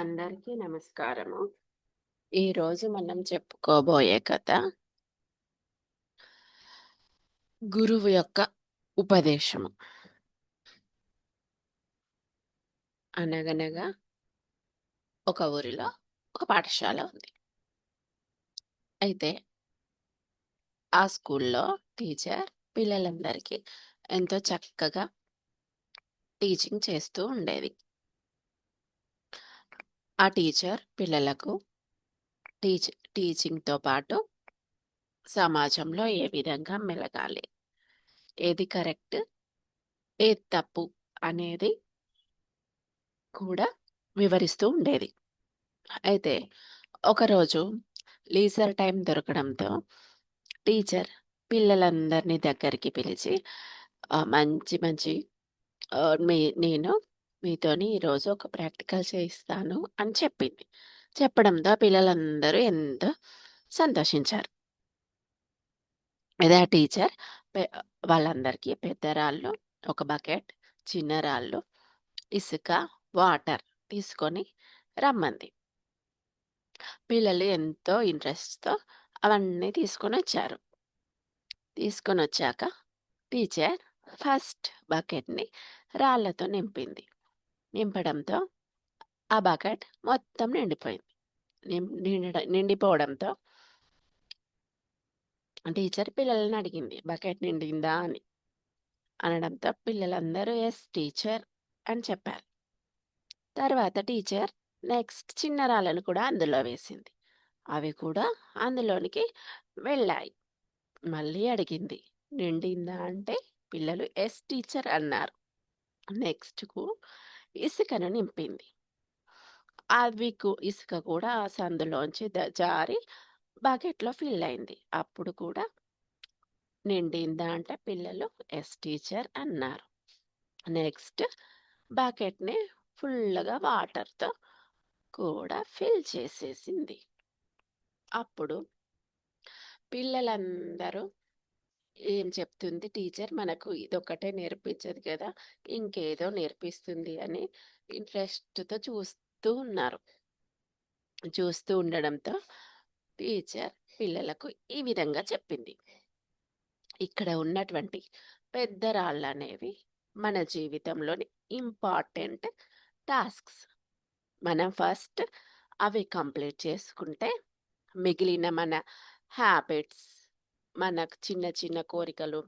అందరికీ నమస్కారము. ఈరోజు మనం చెప్పుకోబోయే కథ గురువు యొక్క ఉపదేశము. అనగనగా ఒక ఊరిలో ఒక పాఠశాల ఉంది. అయితే ఆ స్కూల్లో టీచర్ పిల్లలందరికీ ఎంతో చక్కగా టీచింగ్ చేస్తూ ఉండేది. ఆ టీచర్ పిల్లలకు టీచింగ్తో పాటు సమాజంలో ఏ విధంగా మెలగాలి, ఏది కరెక్ట్, ఏది తప్పు అనేది కూడా వివరిస్తూ ఉండేది. అయితే ఒకరోజు లీజర్ టైం దొరకడంతో టీచర్ పిల్లలందరినీ దగ్గరికి పిలిచి మంచి మంచి నేను మీతోని ఈరోజు ఒక ప్రాక్టికల్ చేయిస్తాను అని చెప్పింది. చెప్పడంతో పిల్లలందరూ ఎంతో సంతోషించారు. అదే ఆ టీచర్ పె వాళ్ళందరికీ పెద్ద రాళ్ళు, ఒక బకెట్, చిన్న రాళ్ళు, ఇసుక, వాటర్ తీసుకొని రమ్మంది. పిల్లలు ఎంతో ఇంట్రెస్ట్‌తో అవన్నీ తీసుకొనొచ్చారు. తీసుకొనొచ్చాక టీచర్ ఫస్ట్ బకెట్‌ని రాళ్ళతో నింపింది. నింపడంతో ఆ బకెట్ మొత్తం నిండిపోయింది. నిండిపోవడంతో టీచర్ పిల్లలని అడిగింది, "బకెట్ నిండిందా?" అని. అనడంతో పిల్లలందరూ "యెస్ టీచర్" అని చెప్పారు. తర్వాత టీచర్ నెక్స్ట్ చిన్న రాళ్ళను కూడా అందులో వేసింది. అవి కూడా అందులోనికి వెళ్ళాయి. మళ్ళీ అడిగింది, "నిండిందా?" అంటే పిల్లలు "యెస్ టీచర్" అన్నారు. నెక్స్ట్‌కు ఇసుకను నింపింది. ఇసుక కూడా ఆ సందులోంచి జారి బకెట్‌లో ఫిల్ అయింది. అప్పుడు కూడా నిండిందా అంటే పిల్లలు "యెస్ టీచర్" అన్నారు. నెక్స్ట్ బకెట్‌ని ఫుల్‌గా వాటర్‌తో కూడా ఫిల్ చేసేసింది. అప్పుడు పిల్లలందరూ ఏం చెప్తుంది టీచర్, మనకు ఇదొక్కటే నేర్పించదు కదా, ఇంకేదో నేర్పిస్తుంది అని ఇంట్రెస్ట్‌తో చూస్తూ ఉన్నారు. చూస్తూ ఉండడంతో టీచర్ పిల్లలకు ఈ విధంగా చెప్పింది. ఇక్కడ ఉన్నటువంటి పెద్ద రాళ్ళనేవి మన జీవితంలోని ఇంపార్టెంట్ టాస్క్స్. మనం ఫస్ట్ అవి కంప్లీట్ చేసుకుంటే మిగిలిన మన హ్యాబిట్స్, మనకు చిన్న చిన్న కోరికలు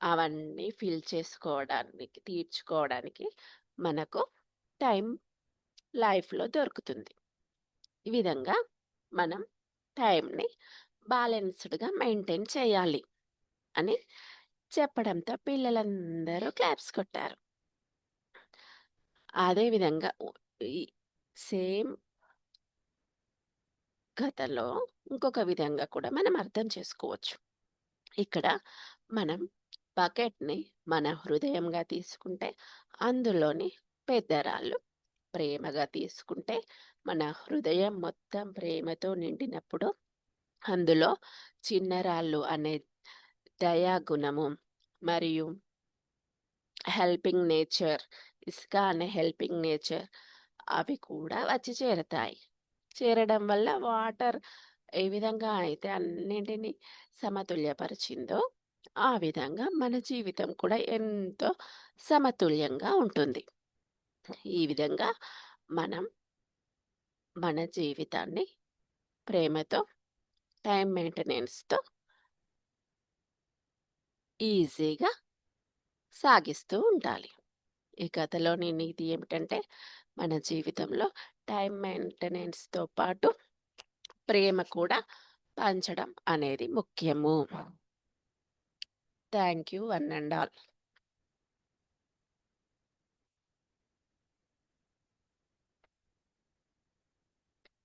అవన్నీ తీర్చుకోవడానికి మనకు టైం లైఫ్‌లో దొరుకుతుంది. ఈ విధంగా మనం టైంని బ్యాలెన్స్‌డ్‌గా మెయింటైన్ చేయాలి అని చెప్పడంతో పిల్లలందరూ క్లాప్స్ కొట్టారు. అదే విధంగా ఈ సేమ్ కథలో ఇంకొక విధంగా కూడా మనం అర్థం చేసుకోవచ్చు. ఇక్కడ మనం బకెట్‌ని మన హృదయంగా తీసుకుంటే అందులోని పెద్ద రాళ్ళు ప్రేమగా తీసుకుంటే మన హృదయం మొత్తం ప్రేమతో నిండినప్పుడు అందులో చిన్న రాళ్ళు అనే దయా గుణము మరియు హెల్పింగ్ నేచర్, ఇసుక అనే హెల్పింగ్ నేచర్ అవి కూడా వచ్చి చేరతాయి. చేరడం వల్ల వాటర్ ఏ విధంగా అయితే అన్నింటిని సమతుల్యపరిచిందో, ఆ విధంగా మన జీవితం కూడా ఎంతో సమతుల్యంగా ఉంటుంది. ఈ విధంగా మనం మన జీవితాన్ని ప్రేమతో, టైమ్ మెయింటెనెన్స్‌తో ఈజీగా సాగిస్తూ ఉండాలి. ఈ కథలోని నీతి ఏమిటంటే, మన జీవితంలో టైమ్ మెయింటెనెన్స్‌తో పాటు ప్రేమ కూడా పంచడం అనేది ముఖ్యము. Thank you one and all.